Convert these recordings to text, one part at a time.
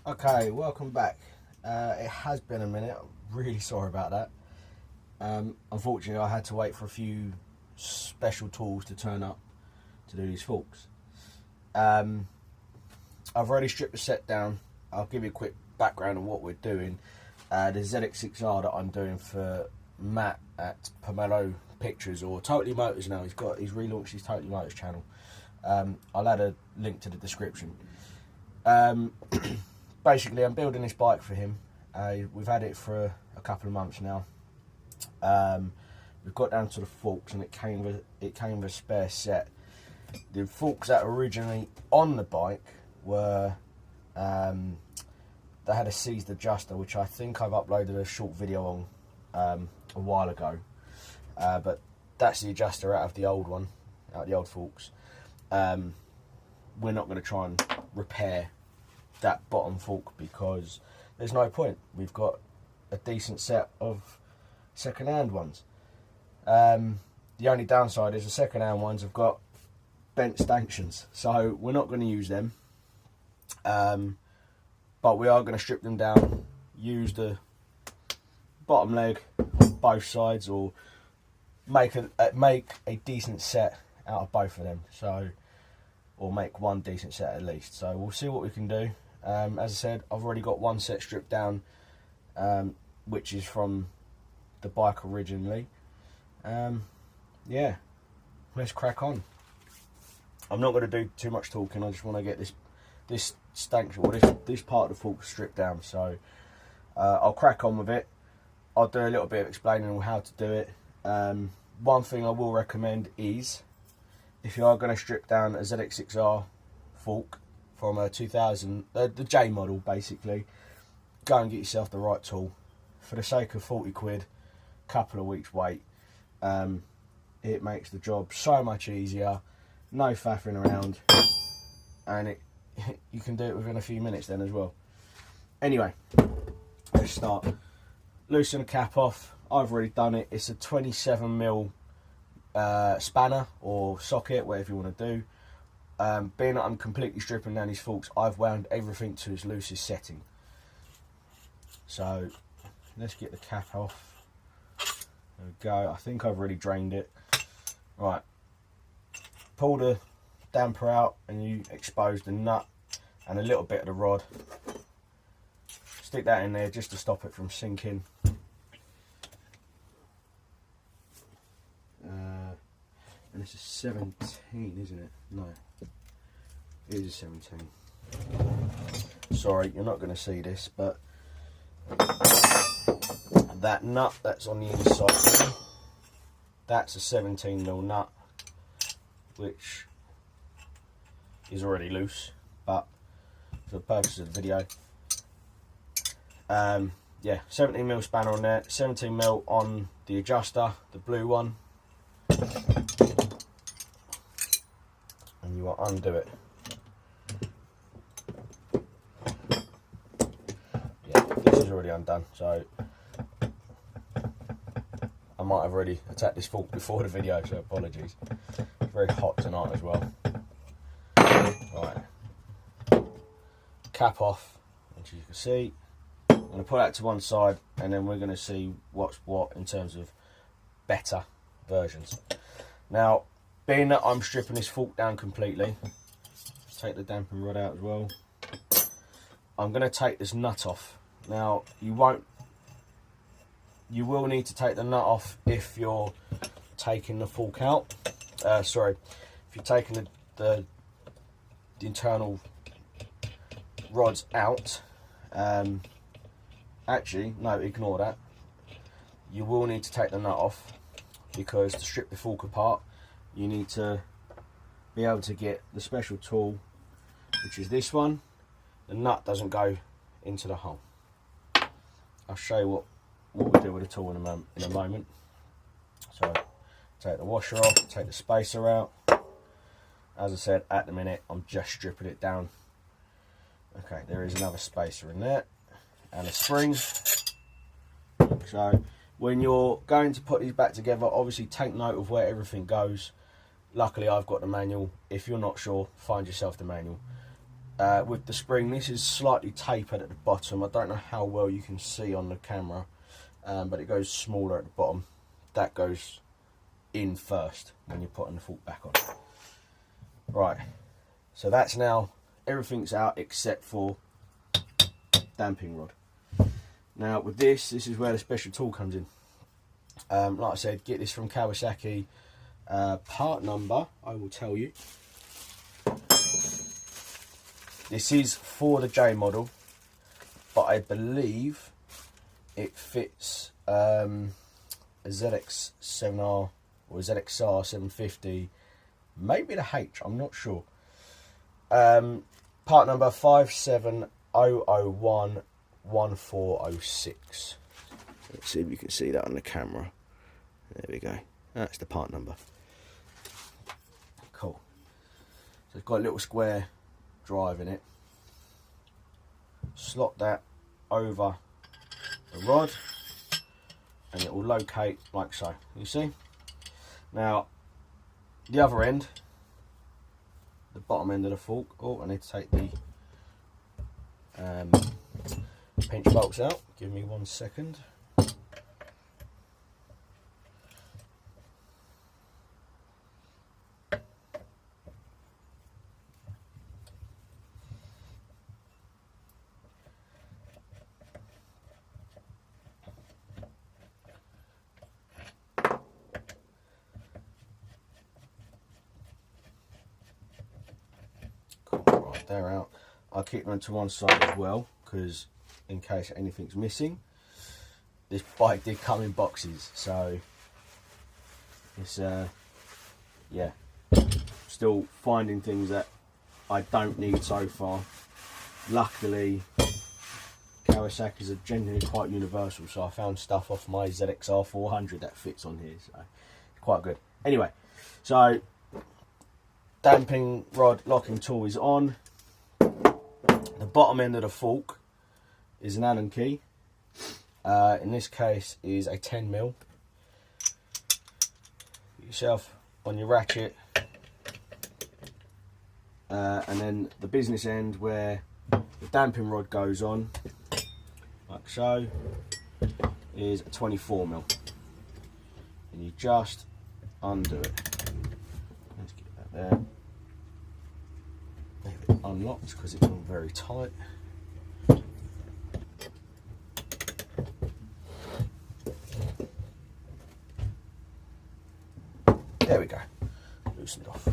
Okay, welcome back. It has been a minute. I'm really sorry about that. Unfortunately, I had to wait for a few special tools to turn up to do these forks. I've already stripped the set down. I'll give you a quick background on what we're doing. The ZX6R that I'm doing for Matt at Pomelo Pictures, or Totally Motors now. He's relaunched his Totally Motors channel. I'll add a link to the description. Basically, I'm building this bike for him. We've had it for a couple of months now. We've got down to the forks, and it came with a spare set. The forks that were originally on the bike were they had a seized adjuster, which I think I've uploaded a short video on a while ago. But that's the adjuster out of the old one, out of the old forks. We're not going to try and repair that bottom fork because there's no point. We've got a decent set of second-hand ones. The only downside is the second-hand ones have got bent stanchions, so we're not going to use them. But we are going to strip them down, use the bottom leg on both sides, or make a decent set out of both of them. So, or make one decent set at least. So we'll see what we can do. As I said, I've already got one set stripped down, which is from the bike originally. Yeah, let's crack on. I'm not going to do too much talking. I just want to get this stanchion, or this part of the fork stripped down. So I'll crack on with it. I'll do a little bit of explaining on how to do it. One thing I will recommend is, if you are going to strip down a ZX6R fork from a 2000, the J model basically, go and get yourself the right tool. For the sake of 40 quid, couple of weeks wait, it makes the job so much easier, no faffing around, and you can do it within a few minutes then as well. Anyway, let's start. Loosen the cap off. I've already done it. It's a 27mm spanner or socket, whatever you want to do. Being that I'm completely stripping down these forks, I've wound everything to its loosest setting. So let's get the cap off. There we go. I think I've already drained it. Right, pull the damper out and you expose the nut and a little bit of the rod. Stick that in there just to stop it from sinking. And it's a 17, isn't it? No, it is a 17. Sorry, you're not going to see this, but that nut that's on the inside there, that's a 17mm nut, which is already loose, but for the purpose of the video, yeah, 17mm spanner on there, 17mm on the adjuster, the blue one, and you will undo it. Yeah, this is already undone, so I might have already attacked this fork before the video, so apologies. It's very hot tonight as well. Right, cap off, as you can see. I'm going to put that to one side, and then we're going to see what's what in terms of better versions. Now, being that I'm stripping this fork down completely, take the damping rod out as well. I'm going to take this nut off. Now, you will need to take the nut off if you're taking the fork out. Sorry, if you're taking the internal rods out. Actually, no, ignore that. You will need to take the nut off, because to strip the fork apart, you need to be able to get the special tool, which is this one. The nut doesn't go into the hole. I'll show you what we do with the tool in a moment. So, take the washer off, take the spacer out. As I said, at the minute, I'm just stripping it down. Okay, there is another spacer in there, and a spring. So, when you're going to put these back together, obviously take note of where everything goes. Luckily, I've got the manual. If you're not sure, find yourself the manual. with the spring. This is slightly tapered at the bottom. I don't know how well you can see on the camera, but it goes smaller at the bottom. That goes in first when you're putting the fork back on. Right, so that's now, everything's out except for damping rod. Now with this is where the special tool comes in. Like I said, get this from Kawasaki. Part number, I will tell you. This is for the J model, but I believe it fits a ZX6R or ZX6R 750, maybe the H, I'm not sure. Part number 570011406. Let's see if you can see that on the camera. There we go. That's the part number. Cool. So it's got a little square drive in it. Slot that over the rod and it will locate like so. You see? Now the other end, the bottom end of the fork. Oh, I need to take the pinch bolts out. Give me 1 second. They're out. I'll keep them to one side as well, because in case anything's missing. This bike did come in boxes, so it's yeah, still finding things that I don't need so far. Luckily Kawasaki's are genuinely quite universal, so I found stuff off my ZX6R 400 that fits on here, so it's quite good. Anyway, so damping rod locking tool is on. The bottom end of the fork is an Allen key. In this case is a 10mm. Put yourself on your ratchet, and then the business end where the damping rod goes on, like so, is a 24mm, and you just undo it. Let's get that there. Leave it unlocked because it's all very tight. There we go, loosened off. A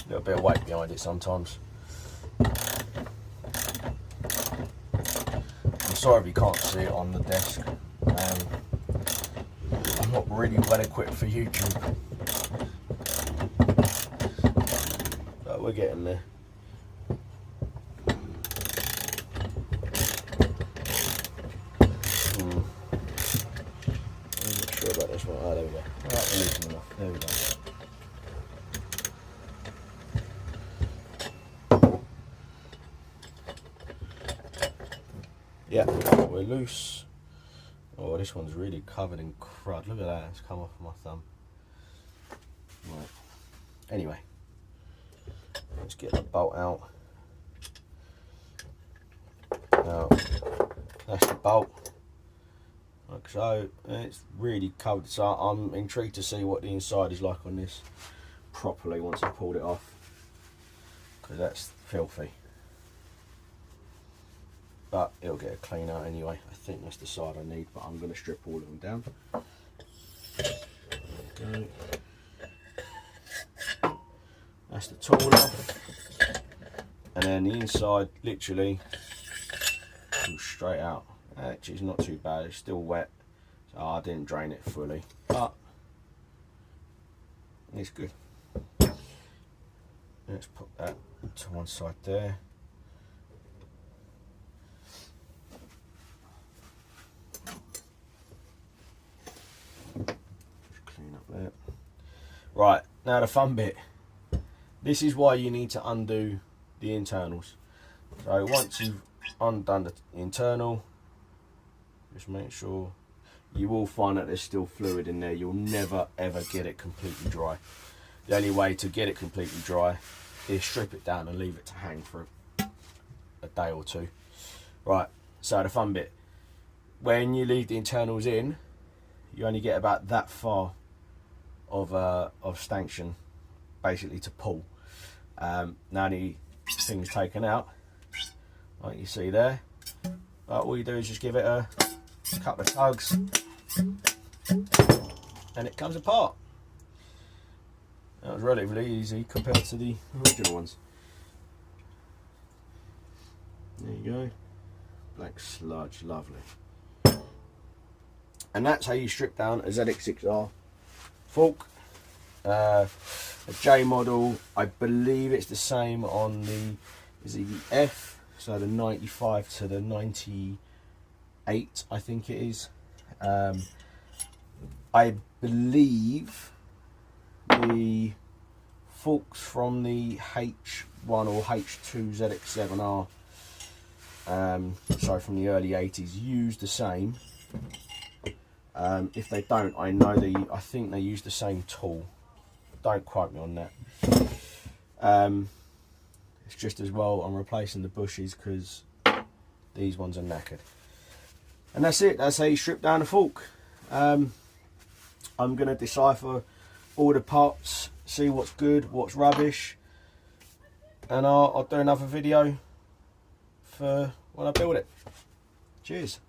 little bit of weight behind it sometimes. I'm sorry if you can't see it on the desk. I'm not really well equipped for YouTube, but we're getting there. I'm not sure about this one. Oh, there we go. Right, we're loosening enough. There we go. Yeah, we're loose. Oh, this one's really covered in crud. Look at that, it's come off my thumb. Right. Anyway, let's get the bolt out. Now, that's the bolt. Like so, it's really covered. So I'm intrigued to see what the inside is like on this properly once I pulled it off, because that's filthy. But it'll get a clean out anyway. I think that's the side I need, but I'm going to strip all of them down. There we go. That's the tool off. And then the inside literally comes straight out. Actually, it's not too bad. It's still wet. So I didn't drain it fully, but it's good. Let's put that to one side there. There. Right, now the fun bit. This is why you need to undo the internals. So once you've undone the internal, just make sure, you will find that there's still fluid in there. You'll never ever get it completely dry. The only way to get it completely dry is strip it down and leave it to hang for a day or two. Right, so the fun bit, when you leave the internals in, you only get about that far of stanchion basically to pull. Now the thing's taken out, like you see there, all you do is just give it a couple of tugs and it comes apart. That was relatively easy compared to the original ones. There you go, black sludge, lovely. And that's how you strip down a ZX6R fork. A J model, I believe it's the same on the, is it the F, so the 95 to the 98, I think it is. I believe the forks from the H1 or H2 ZX7R, sorry, from the early 80s, use the same. If they don't, I think they use the same tool. Don't quote me on that. It's just as well I'm replacing the bushes because these ones are knackered. And that's it. That's how you strip down a fork. I'm going to decipher all the parts, see what's good, what's rubbish, and I'll do another video for when I build it. Cheers.